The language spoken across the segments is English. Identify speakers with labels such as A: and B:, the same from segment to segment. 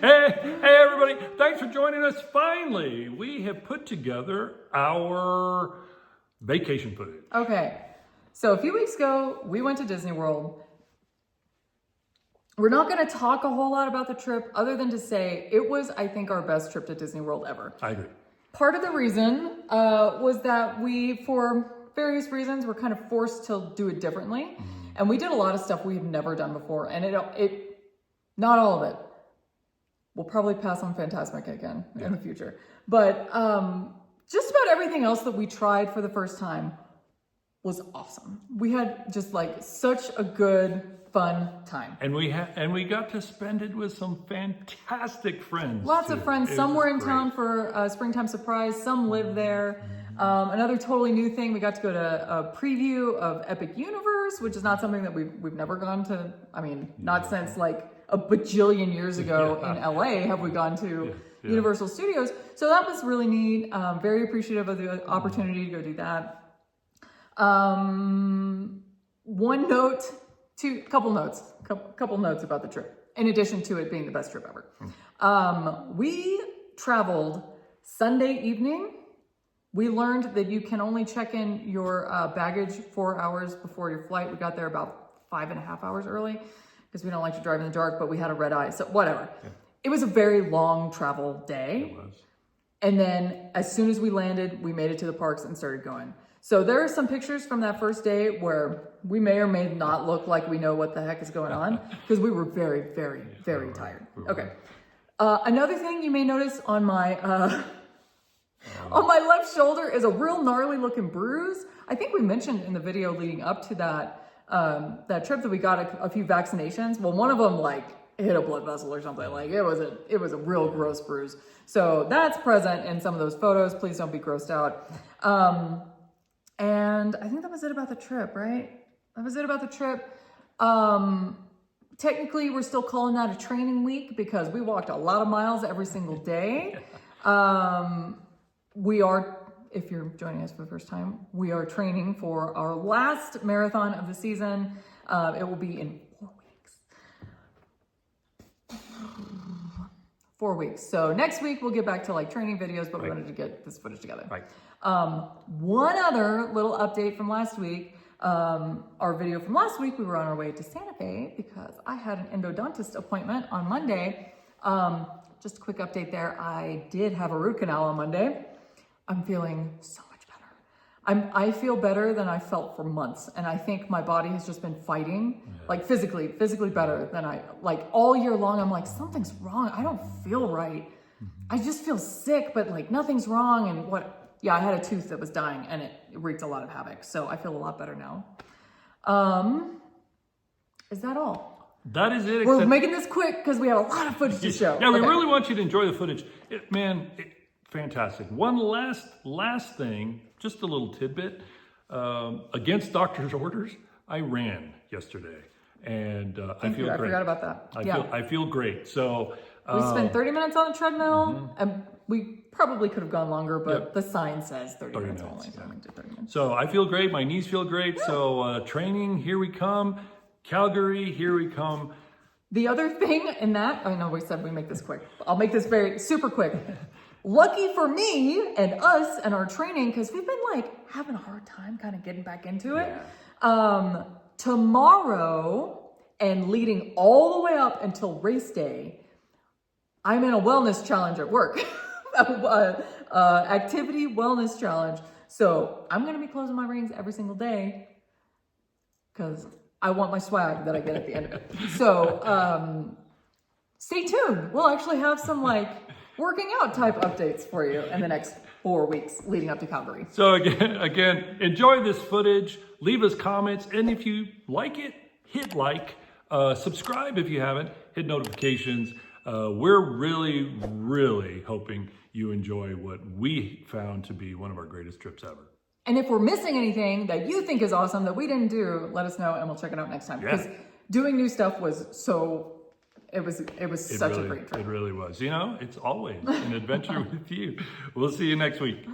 A: Hey, everybody. Thanks for joining us. Finally, we have put together our vacation footage.
B: Okay. So a few weeks ago, we went to Disney World. We're not going to talk a whole lot about the trip other than to say it was, I think, our best trip to Disney World ever.
A: I agree.
B: Part of the reason was that we, for various reasons, were kind of forced to do it differently. Mm-hmm. And we did a lot of stuff we had never done before. And it not all of it. We'll probably pass on Fantasmic again in the future. But just about everything else that we tried for the first time was awesome. We had just like such a good, fun time.
A: And we got to spend it with some fantastic friends.
B: Lots of friends. Some were in town for a springtime surprise. Some live there. Another totally new thing, we got to go to a preview of Epic Universe, which is not something that we've never gone to. I mean, not since like a bajillion years ago in LA have we gone to Universal Studios. So that was really neat. Very appreciative of the opportunity to go do that. Couple notes about the trip, in addition to it being the best trip ever. We traveled Sunday evening. We learned that you can only check in your baggage 4 hours before your flight. We got there about 5.5 hours early because we don't like to drive in the dark, but we had a red eye, so whatever. Yeah. It was a very long travel day.
A: It was.
B: And then as soon as we landed, we made it to the parks and started going. So there are some pictures from that first day where we may or may not look like we know what the heck is going on because we were very, very, very tired. Okay. Another thing you may notice on my left shoulder is a real gnarly looking bruise. I think we mentioned in the video leading up to that trip that we got a few vaccinations. Well, one of them like hit a blood vessel or something. Like it was a real gross bruise. So that's present in some of those photos. Please don't be grossed out. And I think that was it about the trip, right? That was it about the trip. Technically, we're still calling that a training week because we walked a lot of miles every single day. We are, if you're joining us for the first time, we are training for our last marathon of the season. It will be in 4 weeks. 4 weeks. So next week we'll get back to like training videos, but we wanted to get this footage together.
A: Right.
B: One other little update from last week. Our video from last week, we were on our way to Santa Fe because I had an endodontist appointment on Monday. Just a quick update there. I did have a root canal on Monday. I'm feeling so much better. I feel better than I felt for months. And I think my body has just been fighting, like physically better than like all year long. I'm like, something's wrong. I don't feel right. I just feel sick, but like nothing's wrong. And I had a tooth that was dying and it wreaked a lot of havoc. So I feel a lot better now. Is that all?
A: That is it.
B: We're making this quick because we have a lot of footage to show.
A: Yeah, we really want you to enjoy the footage. Fantastic. One last thing, just a little tidbit. Against doctor's orders, I ran yesterday, and I feel great.
B: I forgot about that.
A: I feel great. So
B: we spent 30 minutes on the treadmill, and we probably could have gone longer, but the sign says 30 minutes only. So we did 30 minutes.
A: So I feel great. My knees feel great. Yeah. So training, here we come. Calgary, here we come.
B: The other thing in that, I know we said we make this quick. I'll make this super quick. Lucky for me and us and our training, because we've been like having a hard time kind of getting back into it. Yeah. Tomorrow and leading all the way up until race day, I'm in a wellness challenge at work. Activity wellness challenge. So I'm going to be closing my rings every single day because I want my swag that I get at the end of it. So stay tuned. We'll actually have some like working out type updates for you in the next 4 weeks leading up to Calgary.
A: So again, enjoy this footage, leave us comments, and if you like it, hit like, subscribe if you haven't, hit notifications. We're really, really hoping you enjoy what we found to be one of our greatest trips ever.
B: And if we're missing anything that you think is awesome that we didn't do, let us know and we'll check it out next time. Because doing new stuff was it was such a great trip.
A: It really was. You know, it's always an adventure with you. We'll see you next week.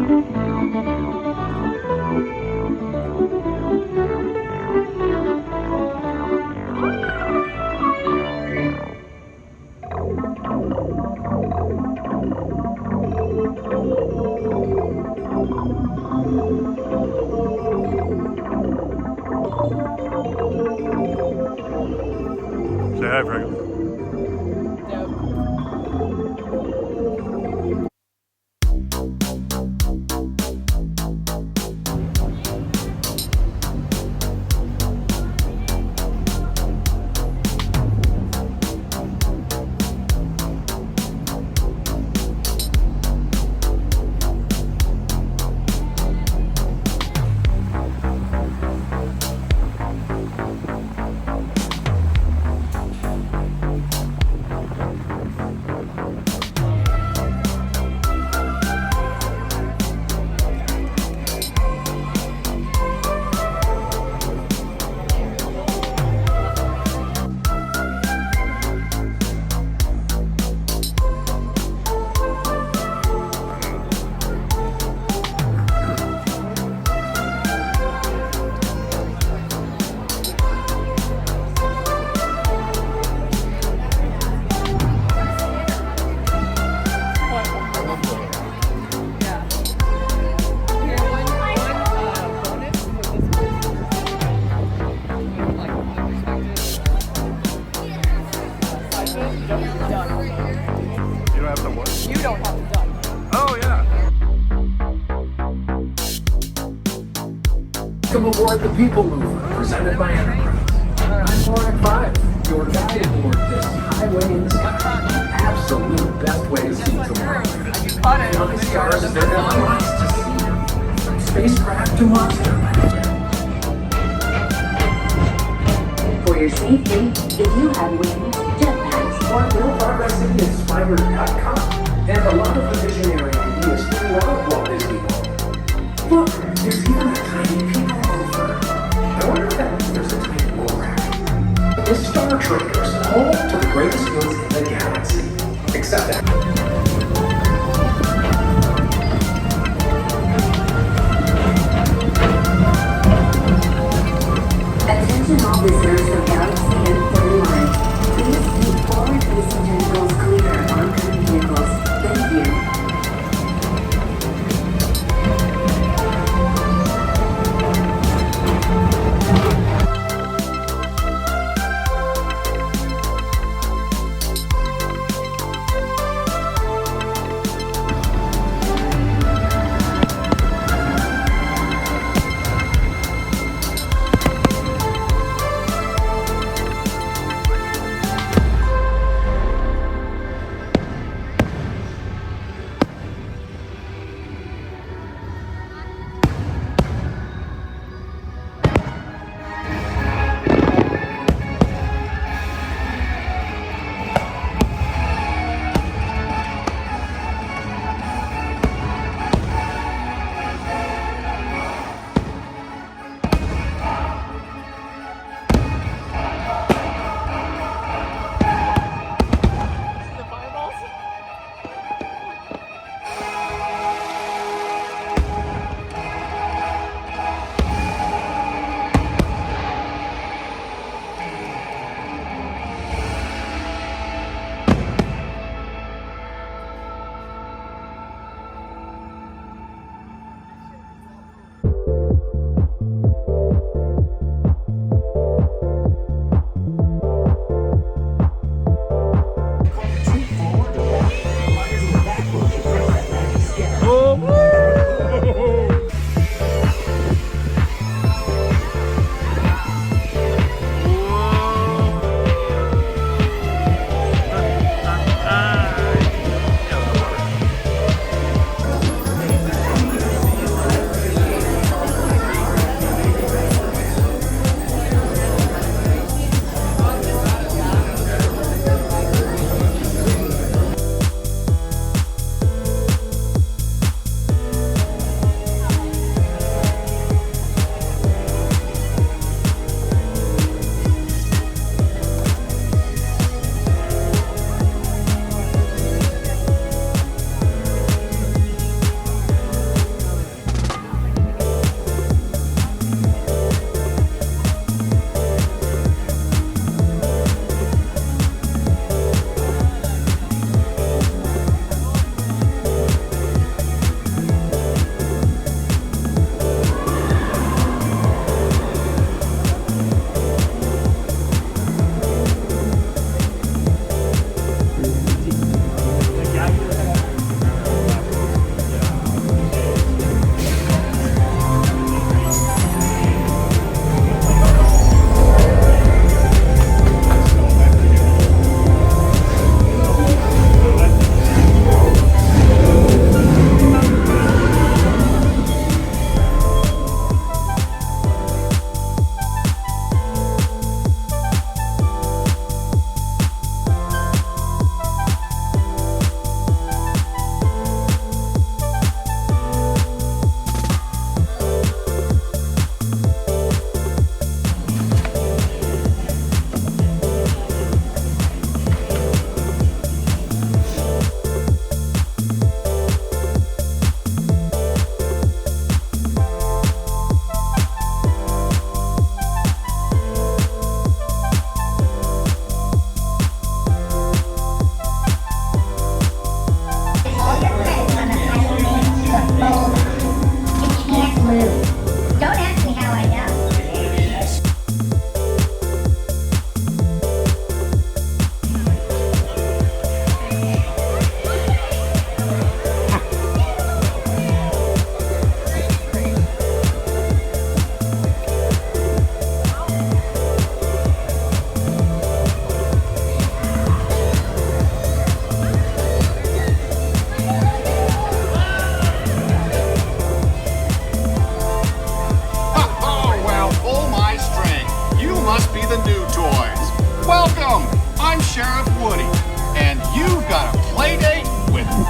A: Say hi, Frank. You don't have to what?
B: You don't have to duck.
A: Oh, yeah.
C: Welcome aboard the People Mover, presented by Enterprise. I'm Warren 5, your guide aboard this highway in the sky. The absolute best way to see tomorrow.
B: You caught it.
C: On the stars, there are lots to see. From spacecraft to monster land.
D: For your safety, if you have wings, jetpacks, or
C: Real progress in the inspired Epcot, and a lot of the visionary ideas throughout Walt Disney World. Look, there's even a tiny people mover. I wonder if that means there's a tiny Lorax. The Star Traders, home to the greatest goods in the galaxy. Except that.
D: attention all visitors from Galaxy M49. Please keep forward-facing tentacles clear of oncoming vehicles. Thank you.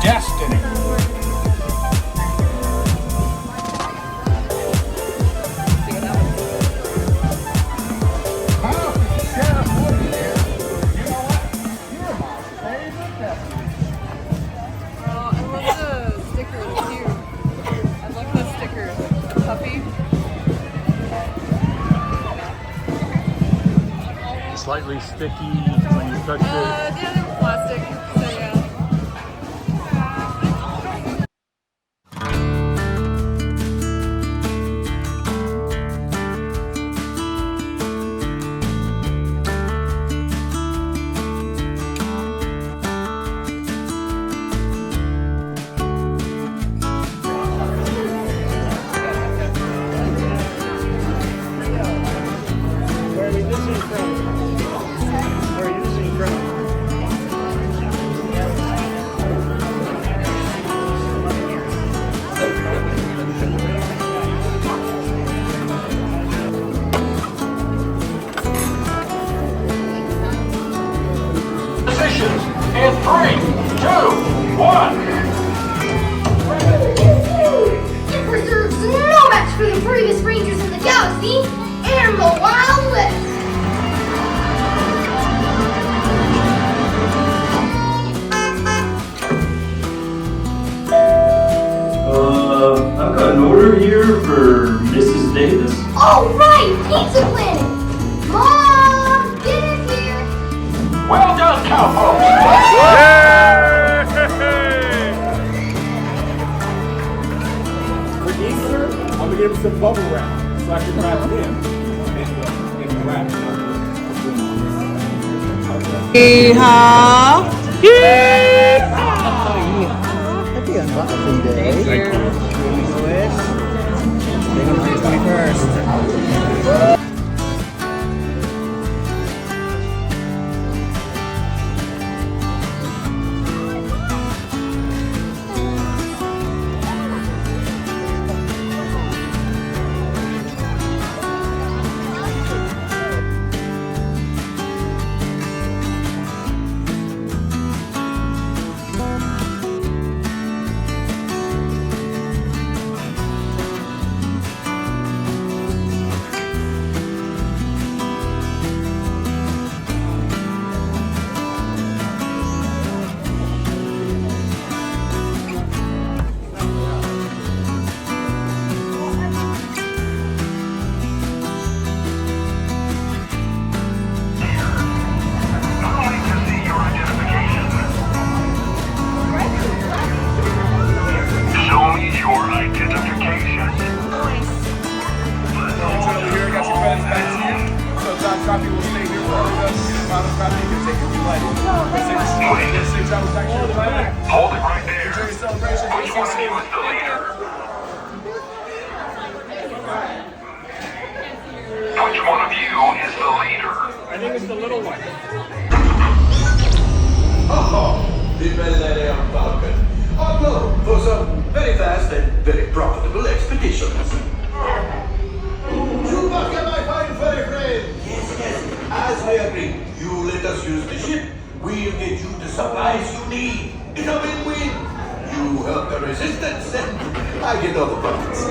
C: destiny.
A: Slightly sticky when you touch it.
B: Yeah, they're plastic, so yeah.
C: Where are we listening from? Where are you listening from?
E: Positions in 3, 2, 1.
F: It preserves no match for the bravest rangers in the galaxy and the Wild West.
G: I've got an order here for Mrs. Davis.
F: All right, Pizza Planet. Mom, get in here.
E: Well done, cowpokes.
C: For Easter, I'm gonna give him some bubble wrap so I can wrap him in wrap.
H: Happy unboxing day. Thank you. Big on the 21st.
E: Show me your identification.
C: Over here, I got your credits back to you. So John Copy will stay here for us. Get a final copy. You can take it if you like. Six hours back here.
E: Hold it right there.
C: Enjoy your celebration.
E: Which one of you is the leader? Which one of you is the leader?
C: I think it's the little one.
I: Oh, the Millennium Falcon. On loan for some very fast and very profitable expeditions. Chewbacca, my fine furry friend. Yes. As we agreed, you let us use the ship. We'll get you the supplies you need. It's a win-win. You help the resistance, and I get all the profits.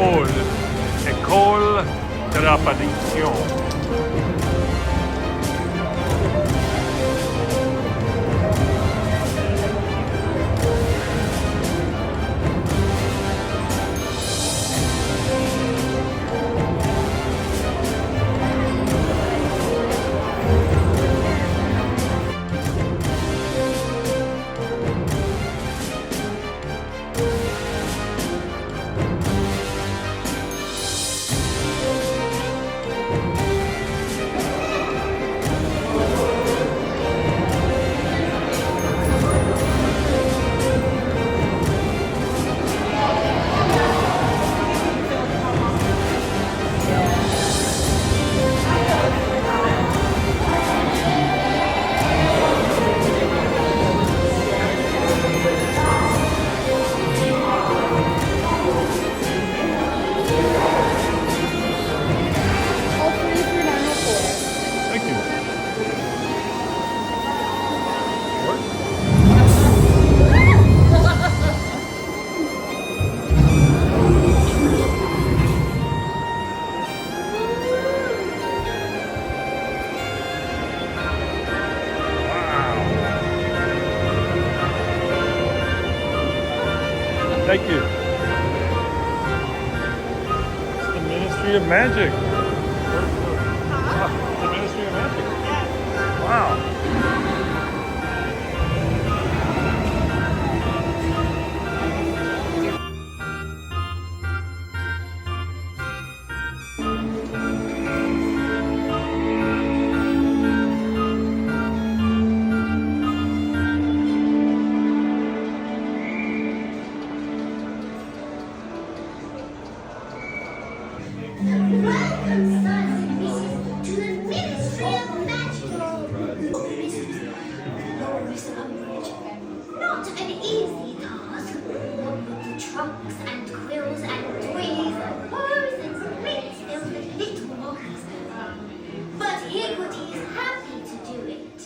A: École de la Prédiction. Thank you. Thank you. It's the Ministry of Magic. The Ministry of Magic. Wow.
F: Welcome, sons and nieces, to the Ministry of Magic. Not an easy task. What with the trunks and quills and toys and bows and springs filled with little mockers. But Higgledy is happy to do it.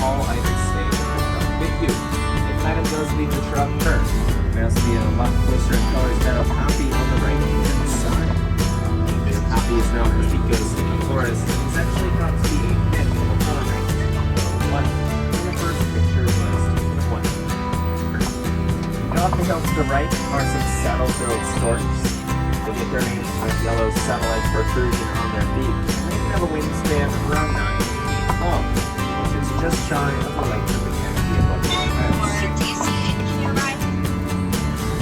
C: all items stay in the truck with you. If an item does leave the truck first, it must be a lot closer in colors that a poppy on the right hand side. This poppy is known as because the florist is actually thought to be a pit of a foreigner. But in the first picture was the one. Off the hill to the right are some saddle-billed storks. They get their names from a yellow satellite protrusion on their beak. They have a wingspan of around 9 feet long, which is just shy of the length of the canopy above their heads.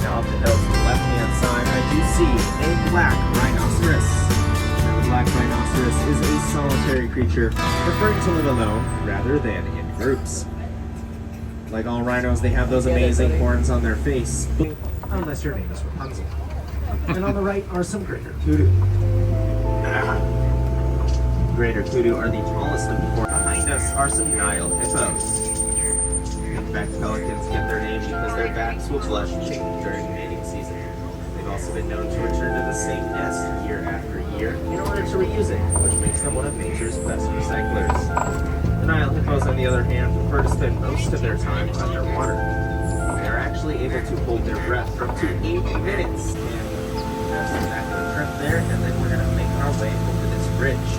C: Now up the hill to the left-hand side, I do see a black rhinoceros. Now the black rhinoceros is a solitary creature, preferring to live alone rather than in groups. Like all rhinos, they have those amazing horns on their face, unless your name is Rapunzel. And on the right are some greater kudu. Greater kudu are the tallest of the four. Behind
J: behind us are some Nile hippos. Pigback pelicans get their name because their backs will blush pink during mating season. They've also been known to return to the same nest year after year in order to reuse it, which makes them one of nature's best recyclers. The Nile hippos, on the other hand, prefer to spend most of their time underwater. They are actually able to hold their breath for up to 8 minutes. And that's the back of the trip there, and then we're going to make our way over this bridge.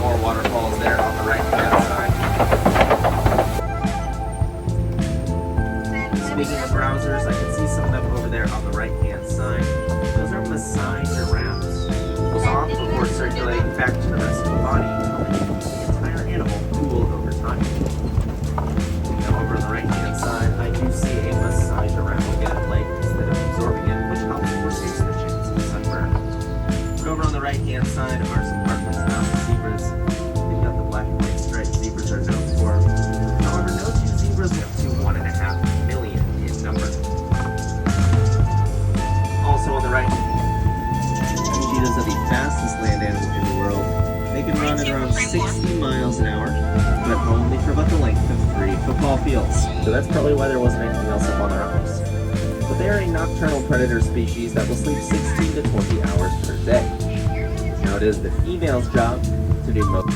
J: More waterfalls there on the right-hand side. Speaking of browsers, I can see some of them over there on the right-hand side. Those are Maasai giraffes. Cools off before circulating back to the rest of the body, helping the entire animal cool over time. Now over on the right-hand side, I do see a Maasai giraffe get a light instead of absorbing it, which helps reduce the chance of sunburn. But over on the right-hand side are some Hartman's mountain zebras. They've got the black and white striped zebras are known for. However, no two zebras live to 1.5 million in number. Also on the right, cheetahs are the fastest land animal in the world. They can run at around 60 miles an hour, but only for about the length of 3 football fields. So that's probably why there wasn't anything else up on their arms. But they are a nocturnal predator species that will sleep 16 to 20 hours per day. Now it is the female's job to do most.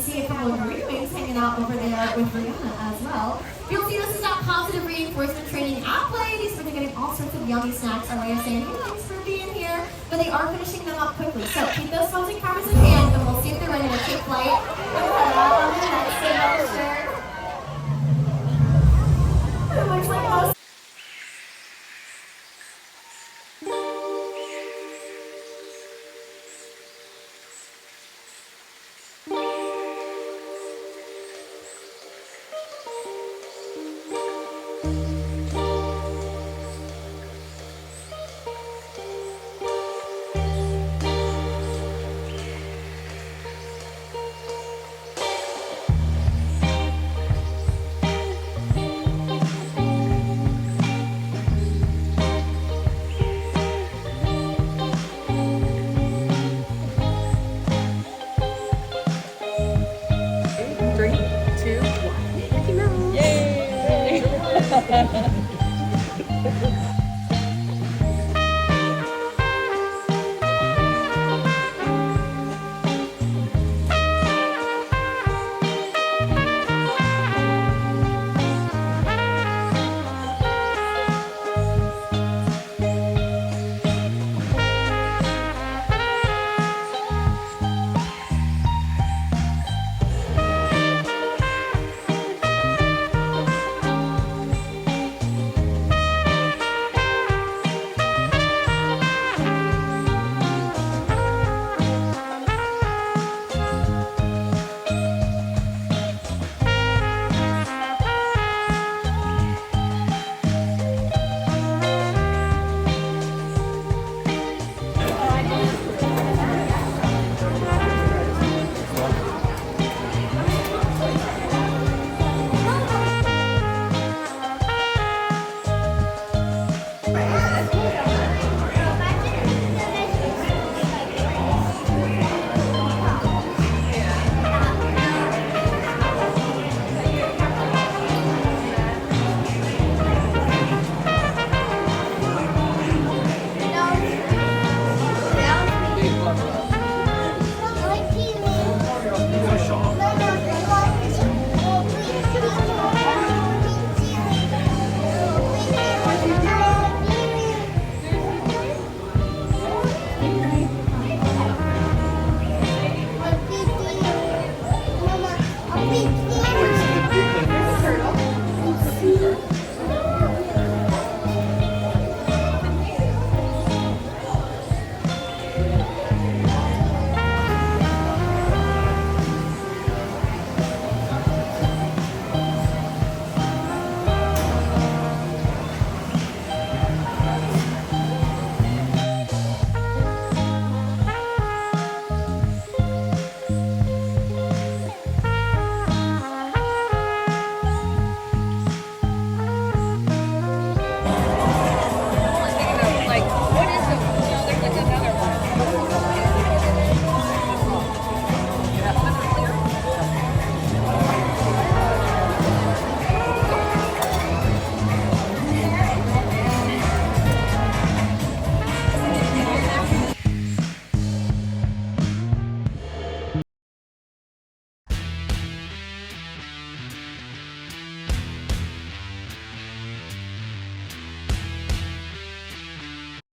F: see a couple of Marine Wings hanging out over there with Brianna as well. You'll see this is that positive reinforcement training at play. These are getting all sorts of yummy snacks. Our way of saying, hey, thanks for being here. But they are finishing them up quickly. So keep those phones and cameras in hand, and we'll see if they're ready to take flight. It looks like most.
B: Yay!